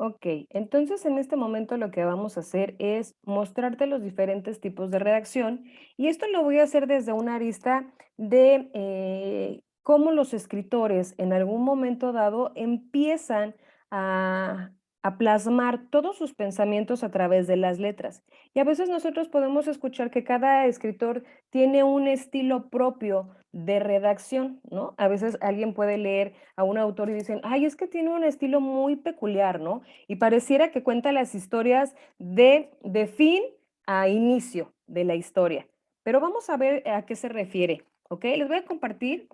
Ok, entonces en este momento lo que vamos a hacer es mostrarte los diferentes tipos de redacción y esto lo voy a hacer desde una arista de cómo los escritores en algún momento dado empiezan a, a plasmar todos sus pensamientos a través de las letras. Y a veces nosotros podemos escuchar que cada escritor tiene un estilo propio de redacción, ¿no? A veces alguien puede leer a un autor y dicen, ay, es que tiene un estilo muy peculiar, ¿no? Y pareciera que cuenta las historias de fin a inicio de la historia. Pero vamos a ver a qué se refiere, ¿ok? Les voy a compartir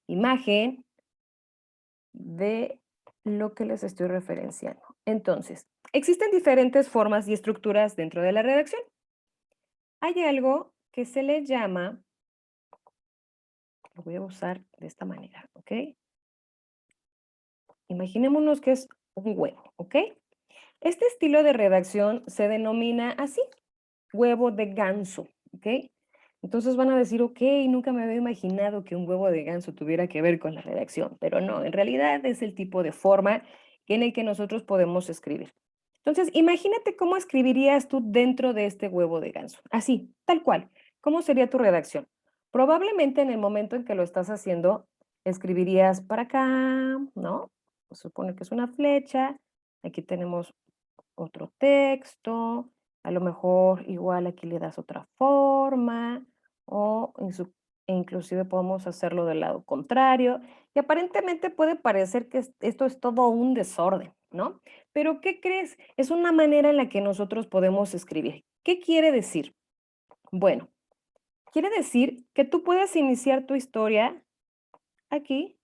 imagen de lo que les estoy referenciando. Entonces, existen diferentes formas y estructuras dentro de la redacción. Hay algo que se le llama, lo voy a usar de esta manera, ¿ok? Imaginémonos que es un huevo, ¿ok? Este estilo de redacción se denomina así, huevo de ganso, ¿ok? Entonces van a decir, ok, nunca me había imaginado que un huevo de ganso tuviera que ver con la redacción, pero no, en realidad es el tipo de forma en el que nosotros podemos escribir. Entonces, imagínate cómo escribirías tú dentro de este huevo de ganso, así, tal cual. ¿Cómo sería tu redacción? Probablemente en el momento en que lo estás haciendo, escribirías para acá, ¿no? Se supone que es una flecha, aquí tenemos otro texto, a lo mejor igual aquí le das otra forma o inclusive podemos hacerlo del lado contrario y aparentemente puede parecer que esto es todo un desorden, ¿no? Pero ¿qué crees? Es una manera en la que nosotros podemos escribir. ¿Qué quiere decir? Bueno, quiere decir que tú puedes iniciar tu historia aquí,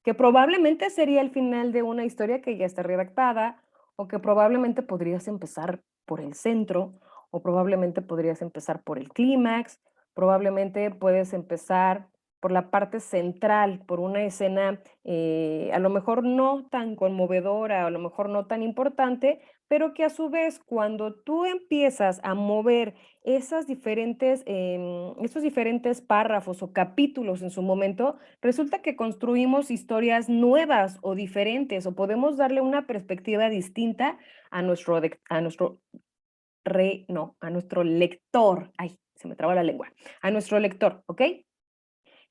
que probablemente sería el final de una historia que ya está redactada, o que probablemente podrías empezar por el centro, o probablemente podrías empezar por el clímax, probablemente puedes empezar por la parte central, por una escena a lo mejor no tan conmovedora, a lo mejor no tan importante, pero que a su vez cuando tú empiezas a mover esos diferentes párrafos o capítulos en su momento, resulta que construimos historias nuevas o diferentes, o podemos darle una perspectiva distinta a nuestro no, a nuestro lector. Ay, se me traba la lengua. A nuestro lector, ¿ok?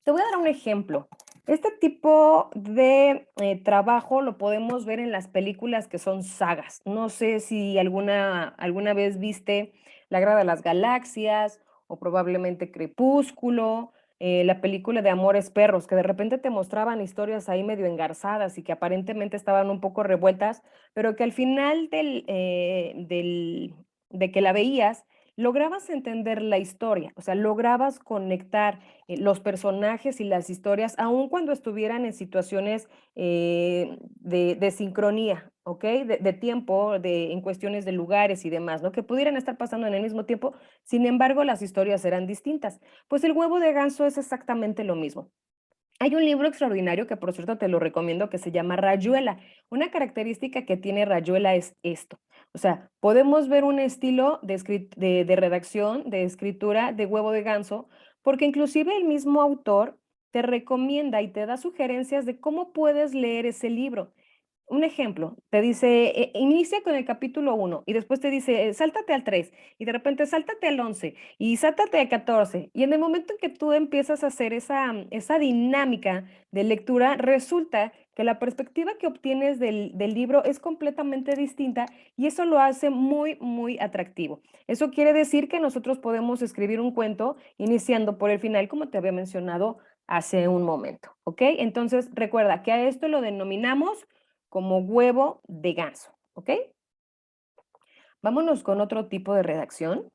Te voy a dar un ejemplo. Este tipo de trabajo lo podemos ver en las películas que son sagas. No sé si alguna vez viste La Guerra de las Galaxias o probablemente Crepúsculo, la película de Amores Perros, que de repente te mostraban historias ahí medio engarzadas y que aparentemente estaban un poco revueltas, pero que al final de que la veías, lograbas entender la historia, o sea, lograbas conectar los personajes y las historias, aun cuando estuvieran en situaciones de sincronía, ¿ok? De tiempo, en cuestiones de lugares y demás, ¿no? Que pudieran estar pasando en el mismo tiempo, sin embargo, las historias eran distintas. Pues el huevo de ganso es exactamente lo mismo. Hay un libro extraordinario que, por cierto, te lo recomiendo, que se llama Rayuela. Una característica que tiene Rayuela es esto. O sea, podemos ver un estilo de redacción, de escritura, de huevo de ganso, porque inclusive el mismo autor te recomienda y te da sugerencias de cómo puedes leer ese libro. Un ejemplo, te dice, inicia con el capítulo 1 y después te dice, sáltate al 3 y de repente sáltate al 11 y sáltate al 14. Y en el momento en que tú empiezas a hacer esa dinámica de lectura, resulta que la perspectiva que obtienes del libro es completamente distinta y eso lo hace muy, muy atractivo. Eso quiere decir que nosotros podemos escribir un cuento iniciando por el final, como te había mencionado hace un momento, ¿ok? Entonces, recuerda que a esto lo denominamos como huevo de ganso, ¿ok? Vámonos con otro tipo de redacción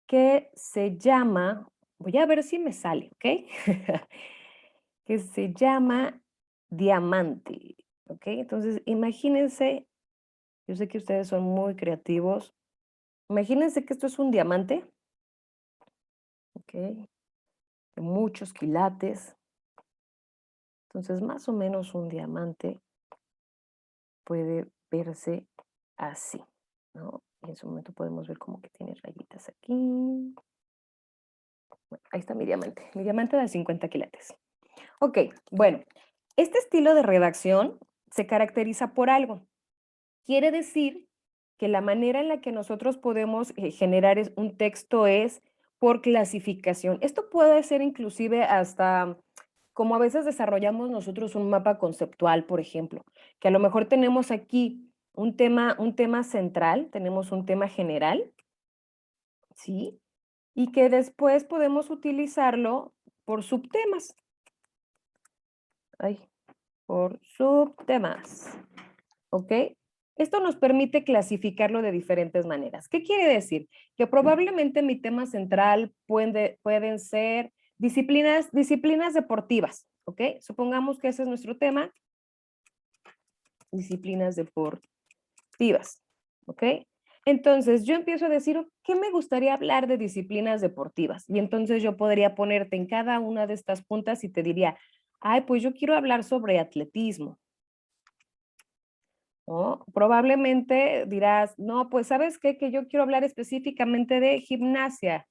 que se llama, voy a ver si me sale, ¿ok? Que se llama diamante, ¿ok? Entonces, imagínense, yo sé que ustedes son muy creativos, imagínense que esto es un diamante, ¿ok? De muchos quilates, entonces más o menos un diamante puede verse así, ¿no? Y en su momento podemos ver como que tiene rayitas aquí. Bueno, ahí está mi diamante de 50 quilates. Ok, bueno, este estilo de redacción se caracteriza por algo. Quiere decir que la manera en la que nosotros podemos generar un texto es por clasificación. Esto puede ser inclusive hasta como a veces desarrollamos nosotros un mapa conceptual, por ejemplo, que a lo mejor tenemos aquí un tema central, tenemos un tema general, ¿sí? Y que después podemos utilizarlo por subtemas. Ay, por subtemas. ¿Ok? Esto nos permite clasificarlo de diferentes maneras. ¿Qué quiere decir? Que probablemente mi tema central pueden ser disciplinas deportivas, ¿ok? Supongamos que ese es nuestro tema, disciplinas deportivas, ¿ok? Entonces yo empiezo a decir, ¿qué me gustaría hablar de disciplinas deportivas? Y entonces yo podría ponerte en cada una de estas puntas y te diría, ay, pues yo quiero hablar sobre atletismo, ¿no? Probablemente dirás, no, pues ¿sabes qué? Que yo quiero hablar específicamente de gimnasia.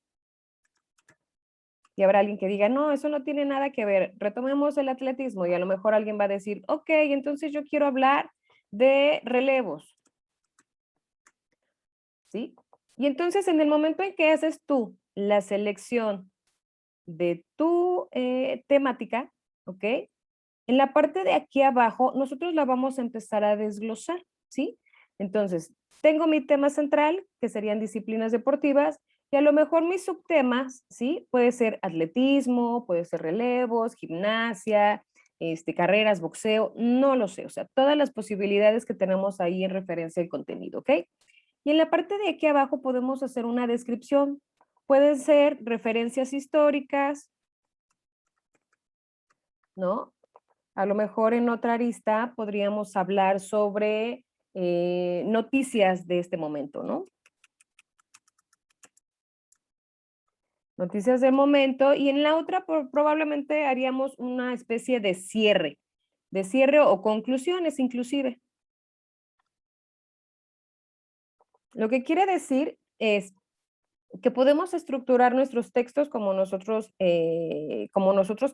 Y habrá alguien que diga, no, eso no tiene nada que ver, retomemos el atletismo. Y a lo mejor alguien va a decir, ok, entonces yo quiero hablar de relevos, ¿sí? Y entonces en el momento en que haces tú la selección de tu temática, ¿ok? En la parte de aquí abajo, nosotros la vamos a empezar a desglosar, ¿sí? Entonces, tengo mi tema central, que serían disciplinas deportivas, y a lo mejor mis subtemas, ¿sí? Puede ser atletismo, puede ser relevos, gimnasia, carreras, boxeo, no lo sé, o sea, todas las posibilidades que tenemos ahí en referencia al contenido, ¿ok? Y en la parte de aquí abajo podemos hacer una descripción. Pueden ser referencias históricas, ¿no? A lo mejor en otra arista podríamos hablar sobre noticias de este momento, ¿no? Noticias del momento. Y en la otra probablemente haríamos una especie de cierre o conclusiones inclusive. Lo que quiere decir es que podemos estructurar nuestros textos como nosotros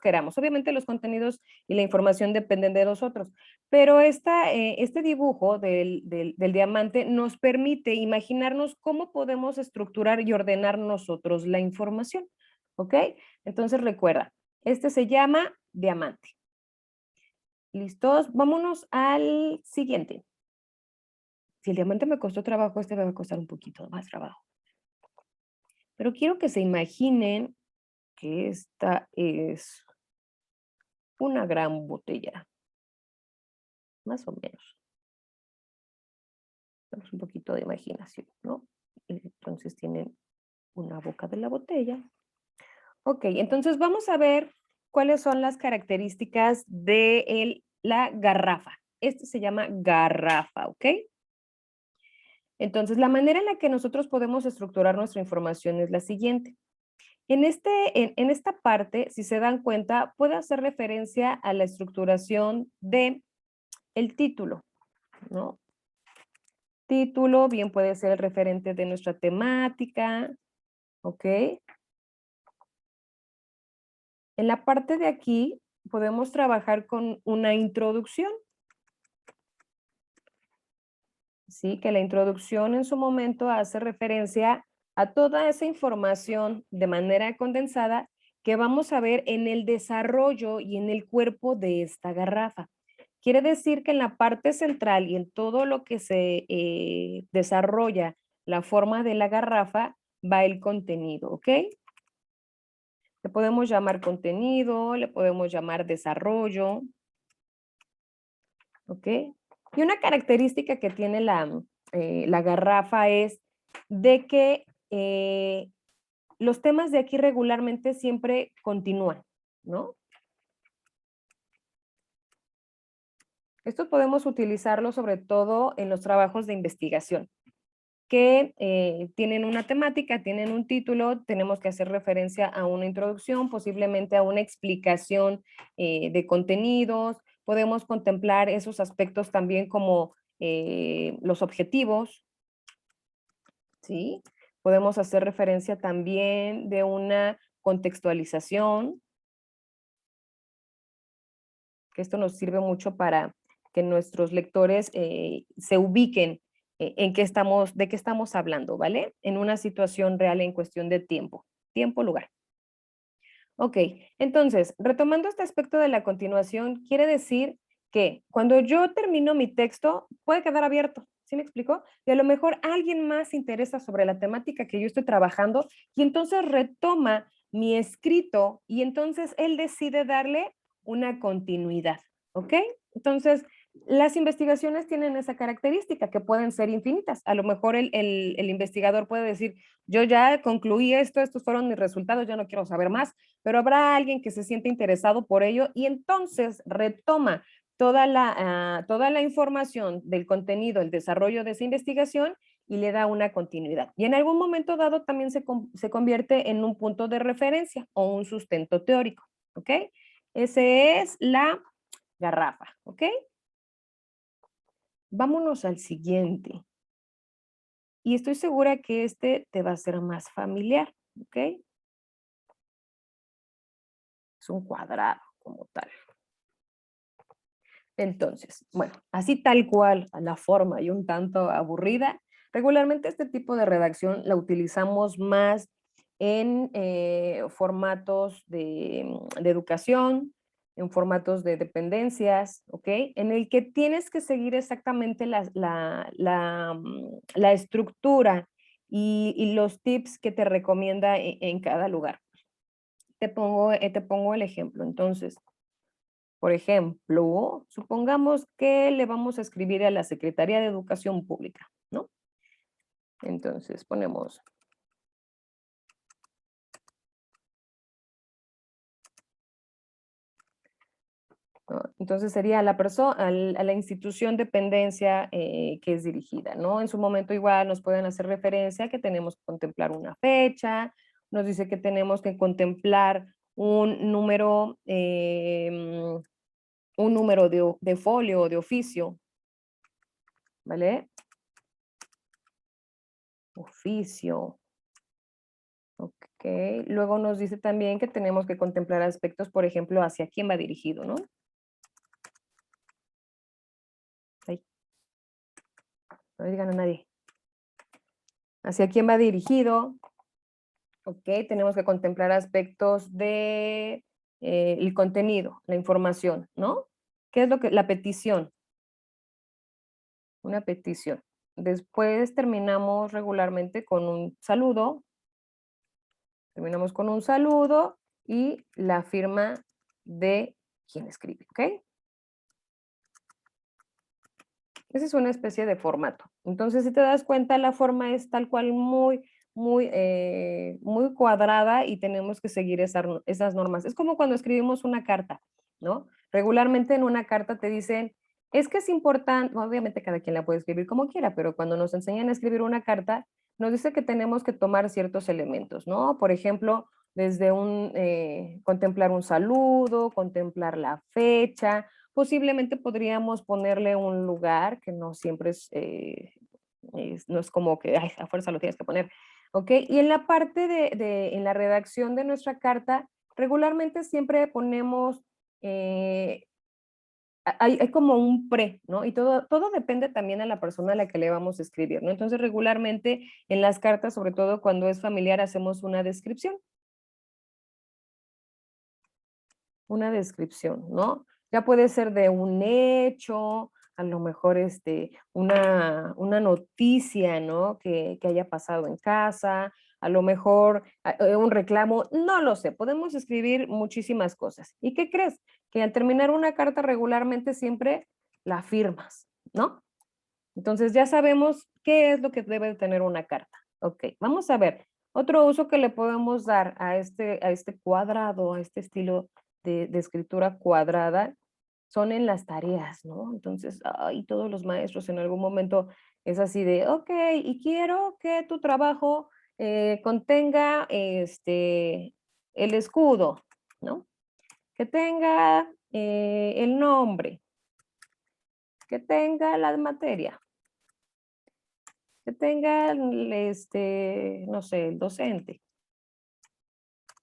queramos. Obviamente los contenidos y la información dependen de nosotros, pero este dibujo del diamante nos permite imaginarnos cómo podemos estructurar y ordenar nosotros la información. ¿Ok? Entonces recuerda, este se llama diamante. ¿Listos? Vámonos al siguiente. Si el diamante me costó trabajo, este me va a costar un poquito más trabajo. Pero quiero que se imaginen que esta es una gran botella, más o menos. Tenemos un poquito de imaginación, ¿no? Entonces tienen una boca de la botella. Ok, entonces vamos a ver cuáles son las características de la garrafa. Este se llama garrafa, ¿ok? Entonces, la manera en la que nosotros podemos estructurar nuestra información es la siguiente. En esta parte, si se dan cuenta, puede hacer referencia a la estructuración de el título, ¿no? Título, bien puede ser el referente de nuestra temática, ¿ok? En la parte de aquí podemos trabajar con una introducción, ¿sí? Que la introducción en su momento hace referencia a toda esa información de manera condensada que vamos a ver en el desarrollo y en el cuerpo de esta garrafa. Quiere decir que en la parte central y en todo lo que se desarrolla la forma de la garrafa va el contenido, ¿ok? Le podemos llamar contenido, le podemos llamar desarrollo, ¿ok? Y una característica que tiene la garrafa es de que los temas de aquí regularmente siempre continúan, ¿no? Esto podemos utilizarlo sobre todo en los trabajos de investigación, que tienen una temática, tienen un título, tenemos que hacer referencia a una introducción, posiblemente a una explicación de contenidos, podemos contemplar esos aspectos también como los objetivos, ¿sí? Podemos hacer referencia también de una contextualización, que esto nos sirve mucho para que nuestros lectores se ubiquen de qué estamos hablando, ¿vale? En una situación real en cuestión de tiempo. Tiempo, lugar. Ok, entonces, retomando este aspecto de la continuación, quiere decir que cuando yo termino mi texto, puede quedar abierto, ¿sí me explico? Y a lo mejor alguien más se interesa sobre la temática que yo estoy trabajando y entonces retoma mi escrito y entonces él decide darle una continuidad, ¿ok? Entonces, las investigaciones tienen esa característica que pueden ser infinitas. A lo mejor el investigador puede decir, yo ya concluí esto, estos fueron mis resultados, ya no quiero saber más, pero habrá alguien que se siente interesado por ello y entonces retoma toda la información del contenido, el desarrollo de esa investigación y le da una continuidad. Y en algún momento dado también se convierte en un punto de referencia o un sustento teórico, ¿ok? Ese es la garrafa, ¿ok? Vámonos al siguiente. Y estoy segura que este te va a ser más familiar, ¿ok? Es un cuadrado como tal. Entonces, bueno, así tal cual, a la forma y un tanto aburrida, regularmente este tipo de redacción la utilizamos más en formatos de educación, en formatos de dependencias, ¿ok? En el que tienes que seguir exactamente la estructura y los tips que te recomienda en cada lugar. Te pongo el ejemplo. Entonces, por ejemplo, supongamos que le vamos a escribir a la Secretaría de Educación Pública, ¿no? Entonces ponemos, ¿no? Entonces sería la persona, a la institución dependencia que es dirigida, ¿no? En su momento igual nos pueden hacer referencia a que tenemos que contemplar una fecha, nos dice que tenemos que contemplar un número de folio o de oficio, ¿vale? Oficio. Ok, luego nos dice también que tenemos que contemplar aspectos, por ejemplo, hacia quién va dirigido, ¿no? Ay, no le digan a nadie. Hacia quién va dirigido, ok, tenemos que contemplar aspectos de el contenido, la información, ¿no? ¿Qué es lo que, la petición? Una petición. Después terminamos con un saludo y la firma de quien escribe, ¿ok? Esa es una especie de formato. Entonces, si te das cuenta, la forma es tal cual muy cuadrada y tenemos que seguir esas normas. Es como cuando escribimos una carta, ¿no? Regularmente en una carta te dicen, es que es importante, obviamente cada quien la puede escribir como quiera, pero cuando nos enseñan a escribir una carta, nos dice que tenemos que tomar ciertos elementos, ¿no? Por ejemplo, desde contemplar un saludo, contemplar la fecha, posiblemente podríamos ponerle un lugar que no siempre no es como que ay, a fuerza lo tienes que poner, ¿ok? Y en la parte en la redacción de nuestra carta, regularmente siempre ponemos, hay como un pre, ¿no? Y todo depende también a la persona a la que le vamos a escribir, ¿no? Entonces, regularmente en las cartas, sobre todo cuando es familiar, hacemos una descripción, ¿no? Ya puede ser de un hecho, a lo mejor una noticia, ¿no? Que haya pasado en casa, a lo mejor un reclamo, no lo sé, podemos escribir muchísimas cosas. ¿Y qué crees? Que al terminar una carta regularmente siempre la firmas, ¿no? Entonces ya sabemos qué es lo que debe de tener una carta. Ok, vamos a ver. Otro uso que le podemos dar a este cuadrado, a este estilo de escritura cuadrada, son en las tareas, ¿no? Entonces, ay, todos los maestros en algún momento es así de, ok, y quiero que tu trabajo contenga el escudo, ¿no? Que tenga el nombre, que tenga la materia, que tenga, no sé, el docente,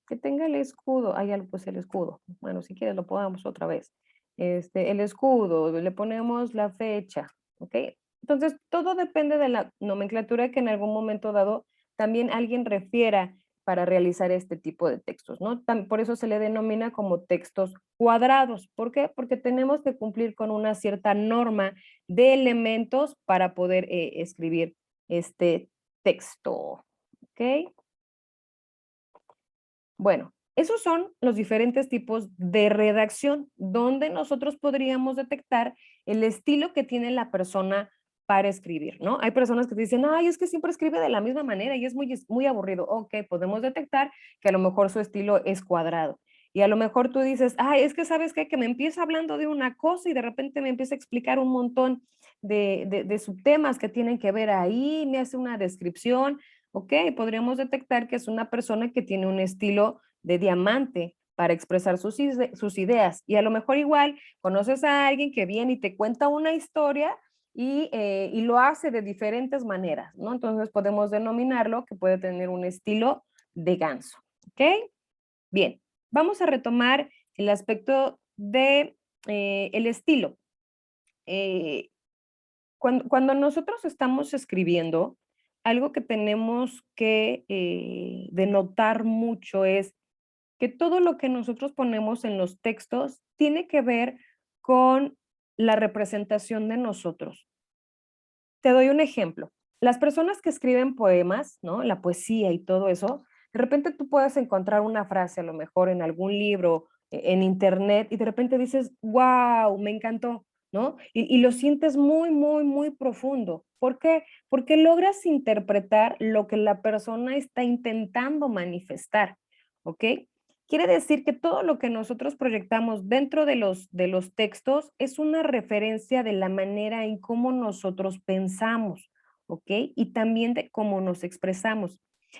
que tenga el escudo, pues el escudo. Bueno, si quieres lo podamos otra vez. el escudo, le ponemos la fecha, ¿ok? Entonces, todo depende de la nomenclatura que en algún momento dado también alguien refiera para realizar este tipo de textos, ¿no? Por eso se le denomina como textos cuadrados. ¿Por qué? Porque tenemos que cumplir con una cierta norma de elementos para poder escribir este texto, ¿ok? Bueno, esos son los diferentes tipos de redacción, donde nosotros podríamos detectar el estilo que tiene la persona para escribir, ¿no? Hay personas que te dicen, ay, es que siempre escribe de la misma manera y es muy aburrido. Ok, podemos detectar que a lo mejor su estilo es cuadrado. Y a lo mejor tú dices, ay, es que sabes qué, que me empieza hablando de una cosa y de repente me empieza a explicar un montón de subtemas que tienen que ver ahí, me hace una descripción. Ok, podríamos detectar que es una persona que tiene un estilo de diamante para expresar sus ideas. Y a lo mejor igual conoces a alguien que viene y te cuenta una historia y lo hace de diferentes maneras, ¿no? Entonces podemos denominarlo que puede tener un estilo de ganso, ¿ok? Bien, vamos a retomar el aspecto de el estilo. Eh, cuando nosotros estamos escribiendo, algo que tenemos que denotar mucho es que todo lo que nosotros ponemos en los textos tiene que ver con la representación de nosotros. Te doy un ejemplo. Las personas que escriben poemas, ¿no? La poesía y todo eso, de repente tú puedes encontrar una frase a lo mejor en algún libro, en internet, y de repente dices, wow, me encantó, ¿no? Y lo sientes muy, muy, muy profundo. ¿Por qué? Porque logras interpretar lo que la persona está intentando manifestar, ¿ok? Quiere decir que todo lo que nosotros proyectamos dentro de los textos es una referencia de la manera en cómo nosotros pensamos, ¿ok? Y también de cómo nos expresamos.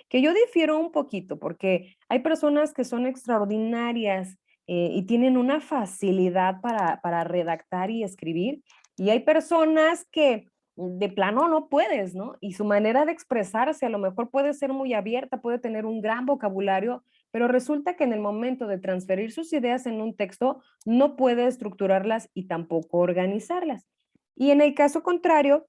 Que yo difiero un poquito porque hay personas que son extraordinarias y tienen una facilidad para redactar y escribir, y hay personas que de plano no puedes, ¿no? Y su manera de expresarse a lo mejor puede ser muy abierta, puede tener un gran vocabulario, pero resulta que en el momento de transferir sus ideas en un texto no puede estructurarlas y tampoco organizarlas. Y en el caso contrario,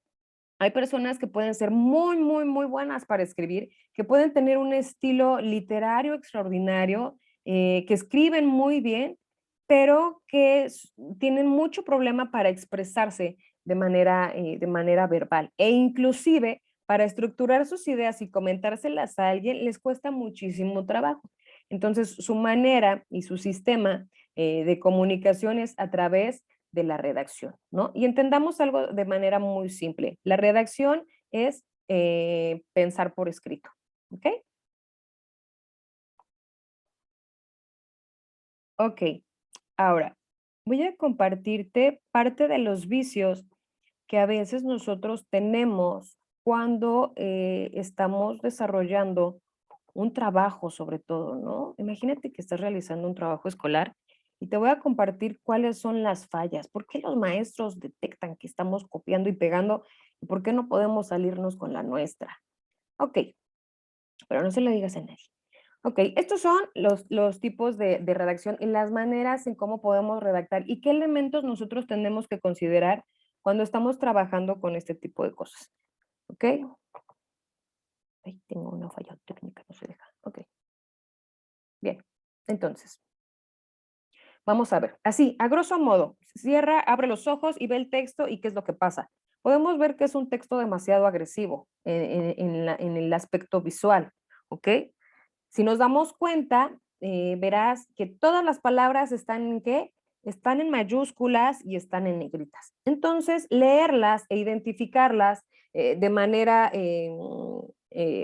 hay personas que pueden ser muy, muy, muy buenas para escribir, que pueden tener un estilo literario extraordinario, que escriben muy bien, pero que tienen mucho problema para expresarse de manera verbal. E inclusive para estructurar sus ideas y comentárselas a alguien les cuesta muchísimo trabajo. Entonces, su manera y su sistema de comunicación es a través de la redacción, ¿no? Y entendamos algo de manera muy simple. La redacción es pensar por escrito, ¿ok? Ok, ahora voy a compartirte parte de los vicios que a veces nosotros tenemos cuando estamos desarrollando un trabajo sobre todo, ¿no? Imagínate que estás realizando un trabajo escolar y te voy a compartir cuáles son las fallas, por qué los maestros detectan que estamos copiando y pegando y por qué no podemos salirnos con la nuestra. Ok, pero no se lo digas a nadie. Ok, estos son los tipos de redacción y las maneras en cómo podemos redactar y qué elementos nosotros tenemos que considerar cuando estamos trabajando con este tipo de cosas. Ok, ahí tengo una falla técnica, no se deja. Ok, bien. Entonces, vamos a ver. Así, a grosso modo, cierra, abre los ojos y ve el texto y qué es lo que pasa. Podemos ver que es un texto demasiado agresivo en el aspecto visual, ¿ok? Si nos damos cuenta, verás que todas las palabras están en qué? Están en mayúsculas y están en negritas. Entonces, leerlas e identificarlas de manera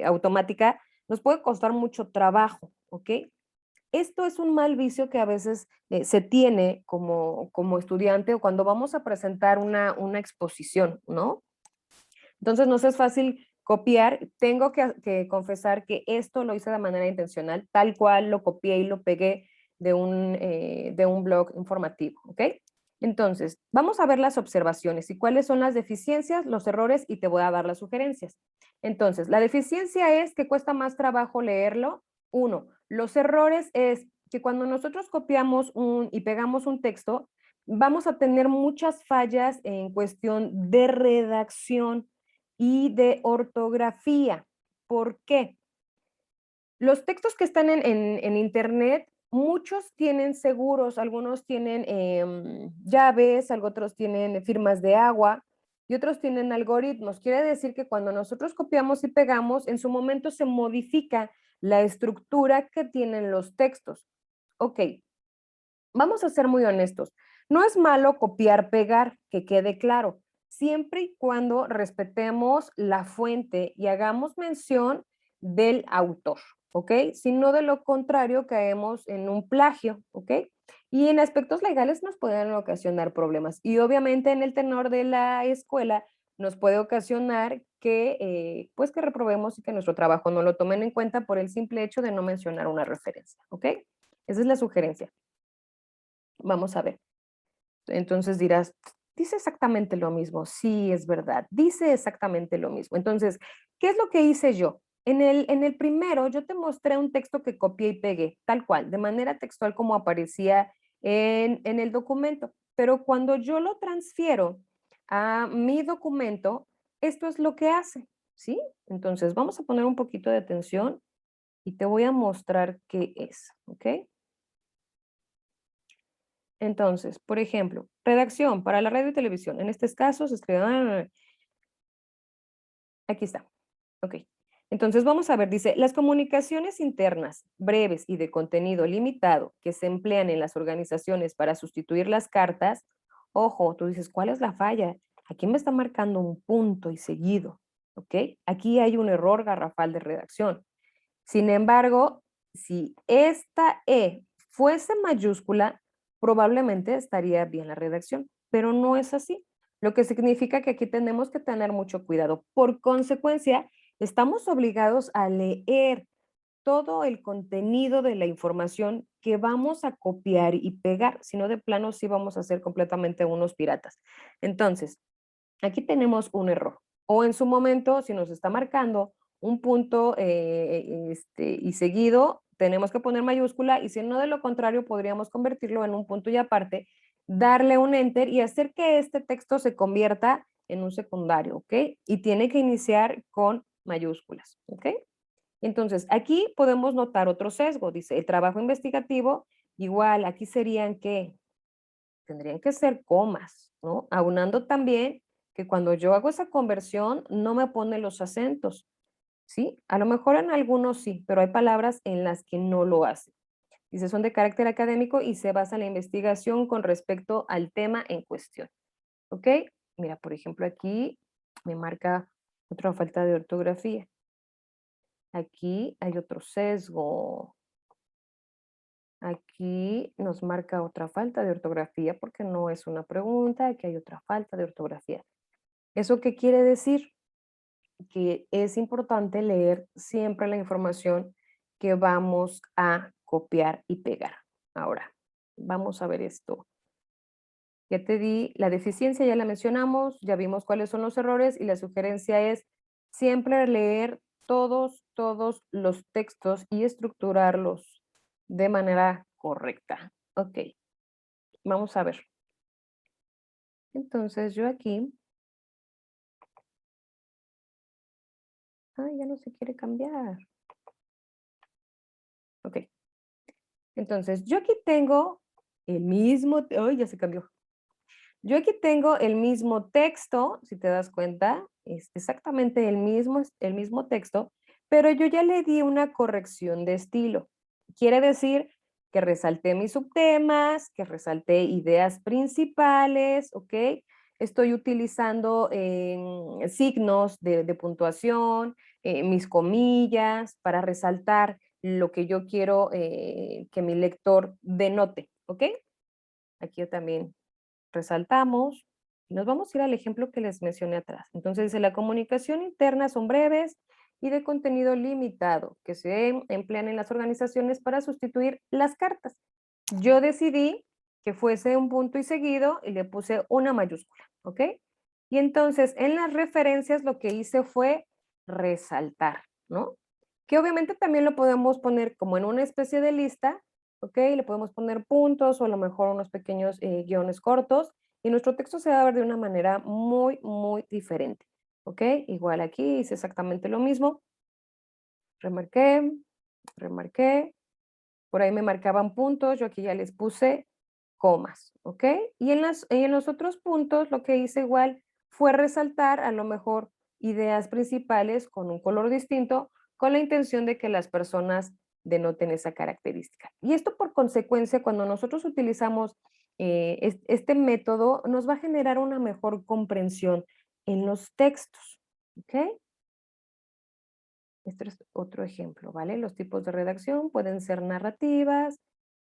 automática nos puede costar mucho trabajo, ¿ok? Esto es un mal vicio que a veces se tiene como estudiante o cuando vamos a presentar una exposición, ¿no? Entonces nos es fácil copiar. Tengo que confesar que esto lo hice de manera intencional, tal cual lo copié y lo pegué de un blog informativo, ¿ok? Entonces, vamos a ver las observaciones y cuáles son las deficiencias, los errores y te voy a dar las sugerencias. Entonces, la deficiencia es que cuesta más trabajo leerlo. Uno, los errores es que cuando nosotros copiamos y pegamos un texto, vamos a tener muchas fallas en cuestión de redacción y de ortografía. ¿Por qué? Los textos que están en internet, muchos tienen seguros, algunos tienen llaves, otros tienen firmas de agua y otros tienen algoritmos. Quiere decir que cuando nosotros copiamos y pegamos, en su momento se modifica la estructura que tienen los textos. Ok, vamos a ser muy honestos. No es malo copiar, pegar, que quede claro, siempre y cuando respetemos la fuente y hagamos mención del autor, ¿ok? Si no, de lo contrario, caemos en un plagio, ¿ok? Y en aspectos legales nos pueden ocasionar problemas. Y obviamente en el tenor de la escuela nos puede ocasionar que, pues que reprobemos y que nuestro trabajo no lo tomen en cuenta por el simple hecho de no mencionar una referencia, ¿ok? Esa es la sugerencia. Vamos a ver. Entonces dirás, dice exactamente lo mismo. Sí, es verdad, dice exactamente lo mismo. Entonces, ¿qué es lo que hice yo? En el primero, yo te mostré un texto que copié y pegué, tal cual, de manera textual como aparecía en el documento. Pero cuando yo lo transfiero a mi documento, esto es lo que hace, ¿sí? Entonces, vamos a poner un poquito de atención y te voy a mostrar qué es, ¿ok? Entonces, por ejemplo, redacción para la radio y televisión. En este caso se escribe, aquí está. Ok. Entonces vamos a ver, dice, las comunicaciones internas, breves y de contenido limitado que se emplean en las organizaciones para sustituir las cartas. Ojo, tú dices, ¿cuál es la falla? Aquí me está marcando un punto y seguido. ¿Ok? Aquí hay un error garrafal de redacción. Sin embargo, si esta E fuese mayúscula, probablemente estaría bien la redacción, pero no es así, lo que significa que aquí tenemos que tener mucho cuidado. Por consecuencia, estamos obligados a leer todo el contenido de la información que vamos a copiar y pegar, si no de plano sí vamos a ser completamente unos piratas. Entonces, aquí tenemos un error. O en su momento, si nos está marcando un punto y seguido, tenemos que poner mayúscula y si no, de lo contrario, podríamos convertirlo en un punto y aparte, darle un enter y hacer que este texto se convierta en un secundario, ¿ok? Y tiene que iniciar con mayúsculas, ¿ok? Entonces, aquí podemos notar otro sesgo. Dice, el trabajo investigativo, igual, aquí serían que tendrían que ser comas, ¿no? Aunando también que cuando yo hago esa conversión no me pone los acentos, ¿sí? A lo mejor en algunos sí, pero hay palabras en las que no lo hace. Dice, son de carácter académico y se basa en la investigación con respecto al tema en cuestión, ¿ok? Mira, por ejemplo, aquí me marca otra falta de ortografía. Aquí hay otro sesgo. Aquí nos marca otra falta de ortografía porque no es una pregunta, aquí hay otra falta de ortografía. ¿Eso qué quiere decir? Que es importante leer siempre la información que vamos a copiar y pegar. Ahora, vamos a ver esto. Ya te di la deficiencia, ya la mencionamos, ya vimos cuáles son los errores y la sugerencia es siempre leer todos los textos y estructurarlos de manera correcta. Ok, vamos a ver. Entonces yo aquí, ya no se quiere cambiar. Ok, entonces yo aquí tengo el mismo, ya se cambió. Yo aquí tengo el mismo texto, si te das cuenta, es exactamente el mismo texto, pero yo ya le di una corrección de estilo. Quiere decir que resalté mis subtemas, que resalté ideas principales, ¿ok? Estoy utilizando signos de puntuación, mis comillas, para resaltar lo que yo quiero que mi lector denote, ¿ok? Aquí yo también resaltamos y nos vamos a ir al ejemplo que les mencioné atrás. Entonces dice, la comunicación interna son breves y de contenido limitado que se emplean en las organizaciones para sustituir las cartas. Yo decidí que fuese un punto y seguido y le puse una mayúscula, ¿ok? Y entonces en las referencias lo que hice fue resaltar, ¿no? Que obviamente también lo podemos poner como en una especie de lista ¿ok? Le podemos poner puntos o a lo mejor unos pequeños guiones cortos y nuestro texto se va a ver de una manera muy, muy diferente, ¿ok? Igual aquí hice exactamente lo mismo, remarqué, remarqué, por ahí me marcaban puntos, yo aquí ya les puse comas, ¿ok? Y en los otros puntos lo que hice igual fue resaltar a lo mejor ideas principales con un color distinto, con la intención de que las personas denoten esa característica. Y esto por consecuencia, cuando nosotros utilizamos este método, nos va a generar una mejor comprensión en los textos, ¿ok? Este es otro ejemplo, ¿vale? Los tipos de redacción pueden ser narrativas.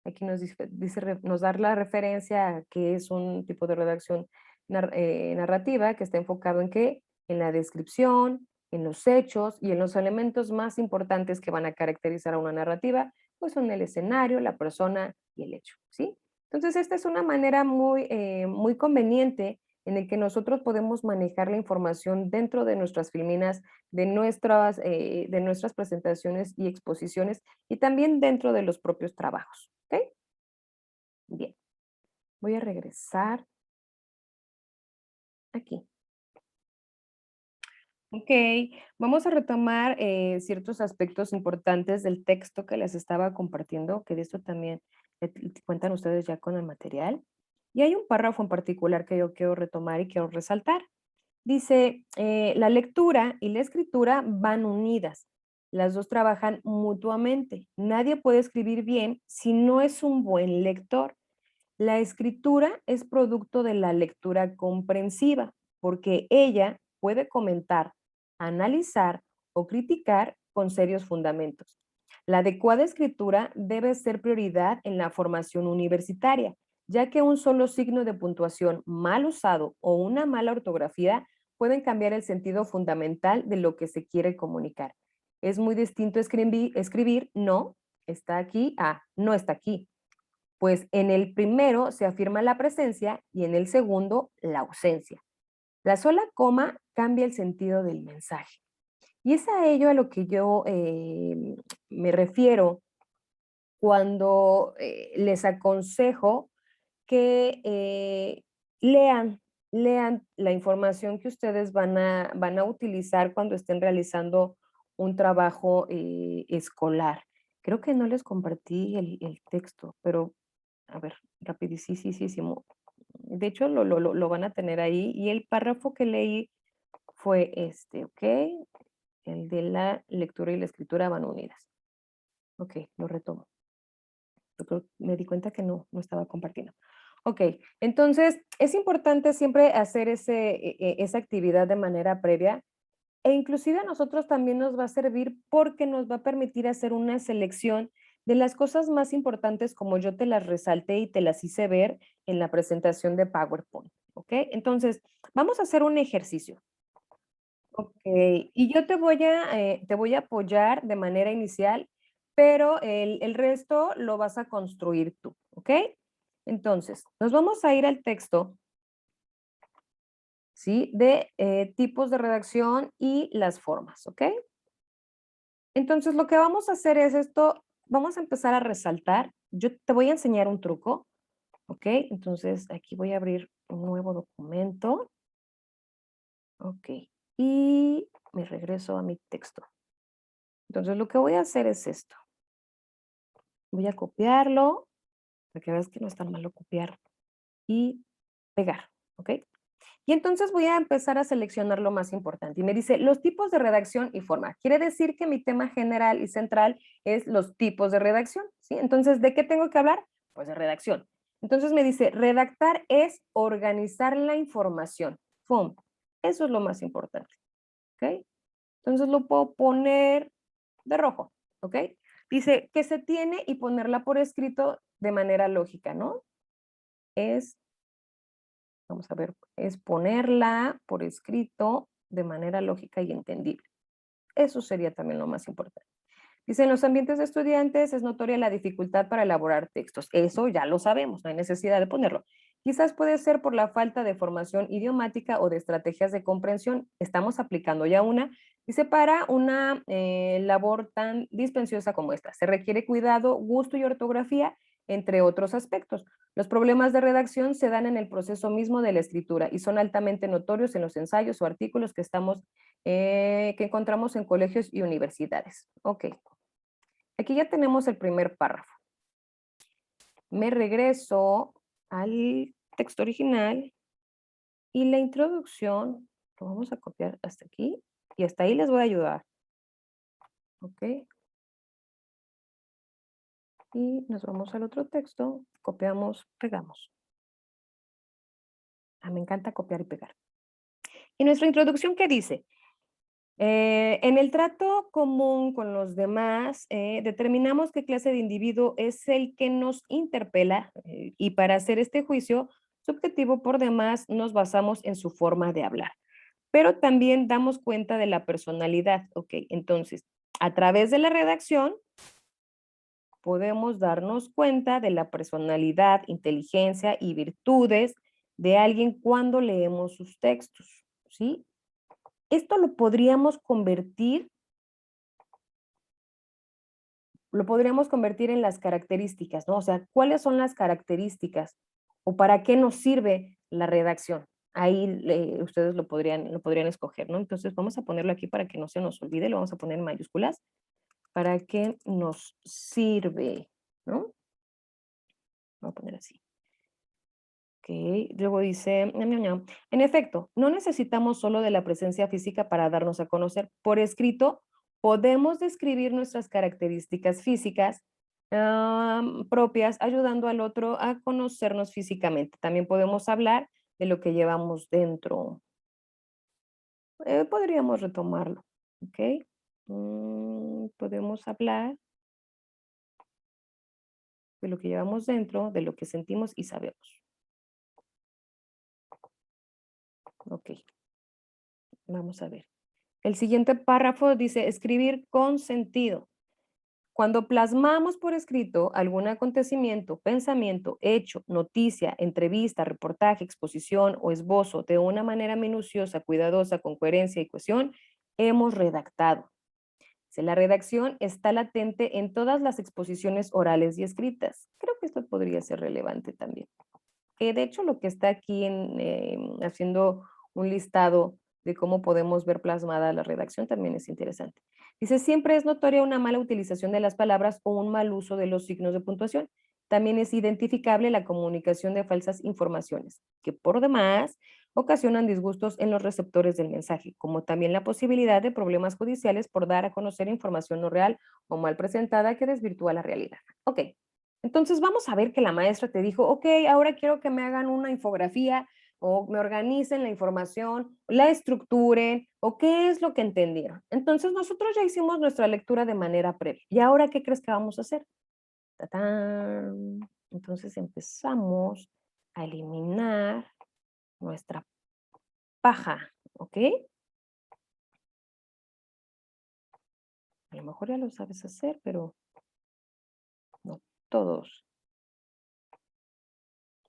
Aquí nos da la referencia a qué es un tipo de redacción narrativa que está enfocado en qué, en la descripción, en los hechos y en los elementos más importantes que van a caracterizar a una narrativa, pues son el escenario, la persona y el hecho, ¿sí? Entonces, esta es una manera muy conveniente en el que nosotros podemos manejar la información dentro de nuestras filminas de nuestras presentaciones y exposiciones y también dentro de los propios trabajos. ¿Ok? Bien, voy a regresar aquí. Ok, vamos a retomar ciertos aspectos importantes del texto que les estaba compartiendo, que de esto también cuentan ustedes ya con el material. Y hay un párrafo en particular que yo quiero retomar y quiero resaltar. Dice, la lectura y la escritura van unidas. Las dos trabajan mutuamente. Nadie puede escribir bien si no es un buen lector. La escritura es producto de la lectura comprensiva, porque ella puede comentar, analizar o criticar con serios fundamentos. La adecuada escritura debe ser prioridad en la formación universitaria, ya que un solo signo de puntuación mal usado o una mala ortografía pueden cambiar el sentido fundamental de lo que se quiere comunicar. Es muy distinto escribir no está aquí a no está aquí, pues en el primero se afirma la presencia y en el segundo la ausencia. La sola coma cambia el sentido del mensaje. Y es a ello a lo que yo me refiero cuando les aconsejo que lean la información que ustedes van a utilizar cuando estén realizando un trabajo escolar. Creo que no les compartí el texto, pero a ver, rapidisísimo. De hecho, lo van a tener ahí. Y el párrafo que leí fue este, ¿ok? El de la lectura y la escritura van unidas. Ok, lo retomo. Me di cuenta que no estaba compartiendo. Ok, entonces es importante siempre hacer esa actividad de manera previa e inclusive a nosotros también nos va a servir porque nos va a permitir hacer una selección de las cosas más importantes como yo te las resalté y te las hice ver en la presentación de PowerPoint, ¿ok? Entonces, vamos a hacer un ejercicio. Ok, y yo te voy a apoyar de manera inicial, pero el resto lo vas a construir tú, ¿ok? Entonces, nos vamos a ir al texto, ¿sí? De tipos de redacción y las formas, ¿ok? Entonces, lo que vamos a hacer es esto, vamos a empezar a resaltar. Yo te voy a enseñar un truco, ¿ok? Entonces, aquí voy a abrir un nuevo documento, ¿ok? Y me regreso a mi texto. Entonces, lo que voy a hacer es esto. Voy a copiarlo, para que veas que no es tan malo copiar y pegar, ¿ok? Y entonces voy a empezar a seleccionar lo más importante. Y me dice, los tipos de redacción y forma. Quiere decir que mi tema general y central es los tipos de redacción, ¿sí? Entonces, ¿de qué tengo que hablar? Pues de redacción. Entonces me dice, redactar es organizar la información. ¡Pum! Eso es lo más importante, ¿ok? Entonces lo puedo poner de rojo, ¿ok? Dice que se tiene y ponerla por escrito de manera lógica, ¿no? Es, vamos a ver, es ponerla por escrito de manera lógica y entendible. Eso sería también lo más importante. Dice, en los ambientes de estudiantes es notoria la dificultad para elaborar textos. Eso ya lo sabemos, no hay necesidad de ponerlo. Quizás puede ser por la falta de formación idiomática o de estrategias de comprensión. Estamos aplicando ya una. Dice, para una labor tan dispendiosa como esta, se requiere cuidado, gusto y ortografía entre otros aspectos. Los problemas de redacción se dan en el proceso mismo de la escritura y son altamente notorios en los ensayos o artículos que encontramos en colegios y universidades. Ok, aquí ya tenemos el primer párrafo. Me regreso al texto original y la introducción lo vamos a copiar hasta aquí y hasta ahí les voy a ayudar. Ok, y nos vamos al otro texto, copiamos, pegamos. Ah, me encanta copiar y pegar. ¿Y nuestra introducción qué dice? En el trato común con los demás, determinamos qué clase de individuo es el que nos interpela y para hacer este juicio subjetivo por demás nos basamos en su forma de hablar, pero también damos cuenta de la personalidad. Ok, entonces, a través de la redacción podemos darnos cuenta de la personalidad, inteligencia y virtudes de alguien cuando leemos sus textos, ¿sí? Esto lo podríamos convertir en las características, ¿no? O sea, ¿cuáles son las características o para qué nos sirve la redacción? Ahí ustedes lo podrían escoger, ¿no? Entonces vamos a ponerlo aquí para que no se nos olvide, lo vamos a poner en mayúsculas. ¿Para qué nos sirve? ¿No? Voy a poner así. Ok, luego dice, ñam, ñam, ñam. En efecto, no necesitamos solo de la presencia física para darnos a conocer. Por escrito, podemos describir nuestras características físicas propias, ayudando al otro a conocernos físicamente. También podemos hablar de lo que llevamos dentro. Podríamos retomarlo, ¿ok? Podemos hablar de lo que llevamos dentro, de lo que sentimos y sabemos. Ok, vamos a ver. El siguiente párrafo dice escribir con sentido. Cuando plasmamos por escrito algún acontecimiento, pensamiento, hecho, noticia, entrevista, reportaje, exposición o esbozo de una manera minuciosa, cuidadosa, con coherencia y cohesión, hemos redactado. Si la redacción está latente en todas las exposiciones orales y escritas. Creo que esto podría ser relevante también. De hecho, lo que está aquí haciendo un listado de cómo podemos ver plasmada la redacción también es interesante. Dice, siempre es notoria una mala utilización de las palabras o un mal uso de los signos de puntuación. También es identificable la comunicación de falsas informaciones, que por demás ocasionan disgustos en los receptores del mensaje, como también la posibilidad de problemas judiciales por dar a conocer información no real o mal presentada que desvirtúa la realidad. Ok, entonces vamos a ver que la maestra te dijo, ok, ahora quiero que me hagan una infografía o me organicen la información, la estructuren o qué es lo que entendieron. Entonces nosotros ya hicimos nuestra lectura de manera previa. ¿Y ahora qué crees que vamos a hacer? ¡Tatán! Entonces empezamos a eliminar nuestra paja, ¿ok? A lo mejor ya lo sabes hacer, pero no todos.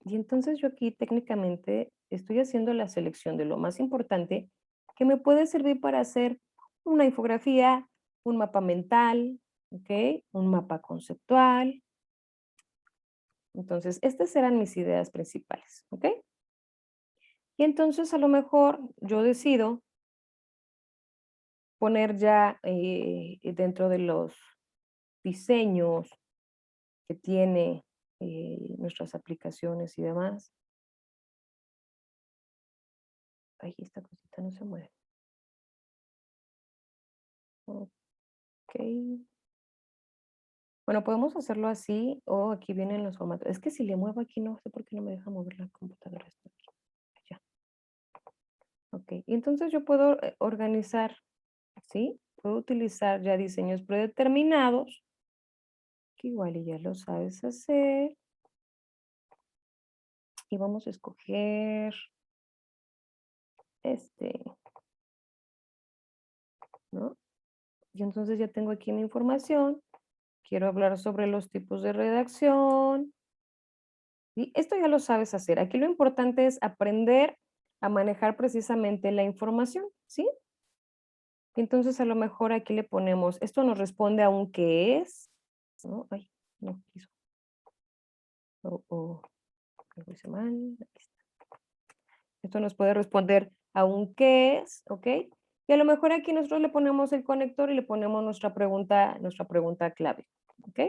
Y entonces yo aquí técnicamente estoy haciendo la selección de lo más importante que me puede servir para hacer una infografía, un mapa mental, ¿ok? Un mapa conceptual. Entonces, estas eran mis ideas principales, ¿ok? Y entonces a lo mejor yo decido poner ya dentro de los diseños que tiene nuestras aplicaciones y demás. Ay, esta cosita no se mueve. Ok. Bueno, podemos hacerlo así o aquí vienen los formatos. Es que si le muevo aquí no sé por qué no me deja mover la computadora. Esto aquí. Ya. Ok. Y entonces yo puedo organizar, ¿sí? Puedo utilizar ya diseños predeterminados, que igual y ya lo sabes hacer. Y vamos a escoger este, ¿no? Y entonces ya tengo aquí mi información. Quiero hablar sobre los tipos de redacción. Y esto ya lo sabes hacer. Aquí lo importante es aprender a manejar precisamente la información, ¿sí? Entonces a lo mejor aquí le ponemos, esto nos responde a un qué es, ¿no? Ay, no quiso. Lo hice mal. Aquí está. Esto nos puede responder a un qué es, ¿ok? Y a lo mejor aquí nosotros le ponemos el conector y le ponemos nuestra pregunta clave, ¿ok?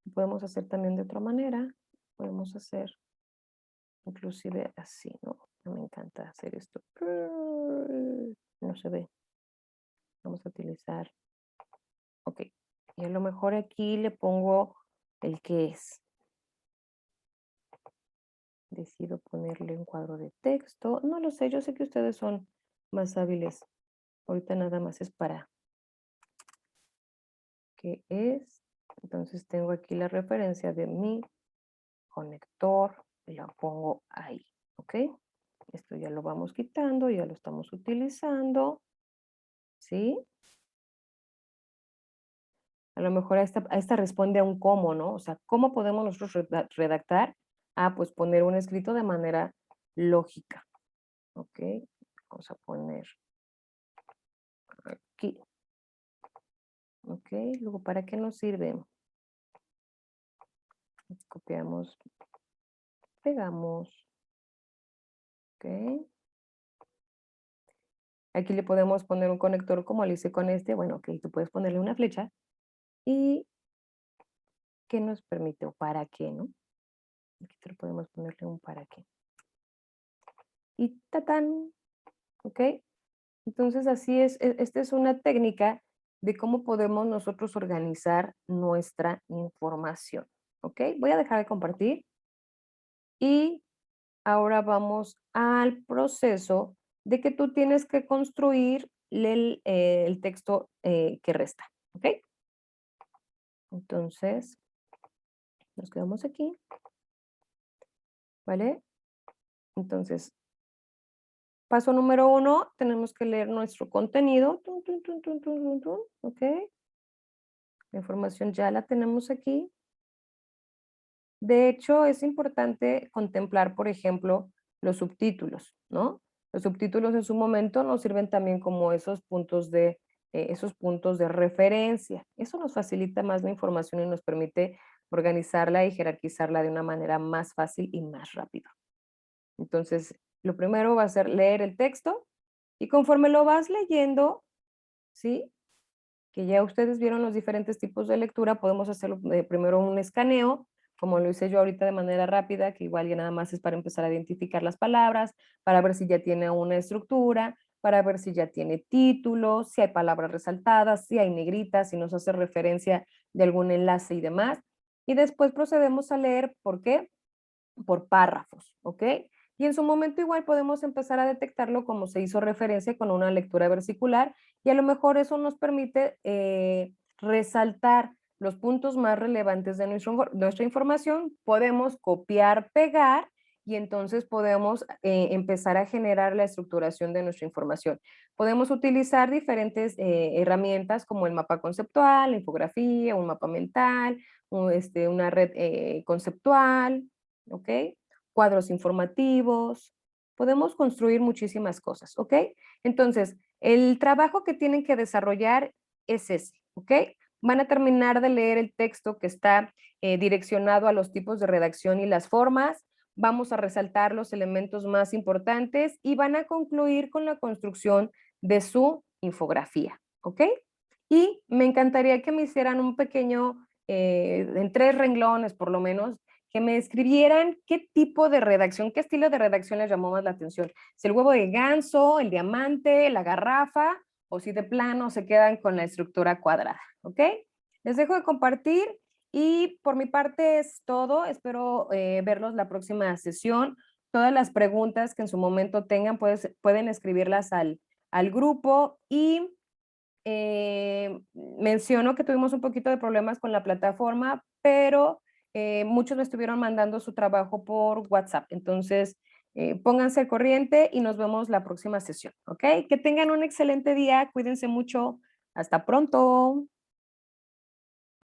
Lo podemos hacer también de otra manera. Podemos hacer inclusive así, ¿no? Me encanta hacer esto. No se ve. Vamos a utilizar, ok. Y a lo mejor aquí le pongo el qué es. Decido ponerle un cuadro de texto. No lo sé, yo sé que ustedes son más hábiles. Ahorita nada más es para qué es. Entonces tengo aquí la referencia de mi conector y la pongo ahí, ¿ok? Esto ya lo vamos quitando, ya lo estamos utilizando, ¿sí? A lo mejor a esta responde a un cómo, ¿no? O sea, ¿cómo podemos nosotros redactar? Ah, pues poner un escrito de manera lógica, ¿ok? Vamos a poner aquí, ¿ok? Luego, ¿para qué nos sirve? Copiamos, pegamos, ¿ok? Aquí le podemos poner un conector como lo hice con este. Bueno, ok, tú puedes ponerle una flecha y ¿qué nos permite o para qué, no? Aquí te lo podemos ponerle un para qué. Y tatán, ¿ok? Entonces así es, esta es una técnica de cómo podemos nosotros organizar nuestra información, ¿ok? Voy a dejar de compartir y ahora vamos al proceso de que tú tienes que construir el texto que resta, ¿ok? Entonces, nos quedamos aquí, ¿vale? Entonces, paso número uno, tenemos que leer nuestro contenido. Tun, tun, tun, tun, tun, tun, tun, ¿ok? La información ya la tenemos aquí. De hecho, es importante contemplar, por ejemplo, los subtítulos, ¿no? Los subtítulos en su momento nos sirven también como esos puntos de referencia. Eso nos facilita más la información y nos permite organizarla y jerarquizarla de una manera más fácil y más rápido. Entonces, lo primero va a ser leer el texto y conforme lo vas leyendo, ¿sí? Que ya ustedes vieron los diferentes tipos de lectura, podemos hacerlo primero un escaneo, como lo hice yo ahorita de manera rápida, que igual ya nada más es para empezar a identificar las palabras, para ver si ya tiene una estructura, para ver si ya tiene títulos, si hay palabras resaltadas, si hay negritas, si nos hace referencia de algún enlace y demás. Y después procedemos a leer, ¿por qué? Por párrafos, ¿ok? Y en su momento igual podemos empezar a detectarlo como se hizo referencia con una lectura versicular y a lo mejor eso nos permite resaltar los puntos más relevantes de nuestra información. Podemos copiar, pegar y entonces podemos empezar a generar la estructuración de nuestra información. Podemos utilizar diferentes herramientas como el mapa conceptual, la infografía, un mapa mental, una red conceptual, ¿ok? Cuadros informativos, podemos construir muchísimas cosas, ¿ok? Entonces, el trabajo que tienen que desarrollar es ese, ¿ok? Van a terminar de leer el texto que está direccionado a los tipos de redacción y las formas, vamos a resaltar los elementos más importantes y van a concluir con la construcción de su infografía, ¿ok? Y me encantaría que me hicieran un pequeño, en 3 renglones por lo menos, que me escribieran qué tipo de redacción, qué estilo de redacción les llamó más la atención. Si el huevo de ganso, el diamante, la garrafa, o si de plano se quedan con la estructura cuadrada, ¿ok? Les dejo de compartir y por mi parte es todo. Espero verlos la próxima sesión. Todas las preguntas que en su momento tengan pueden escribirlas al grupo y menciono que tuvimos un poquito de problemas con la plataforma, pero muchos me estuvieron mandando su trabajo por WhatsApp. Entonces, pónganse al corriente y nos vemos la próxima sesión, ¿ok? Que tengan un excelente día, cuídense mucho. Hasta pronto.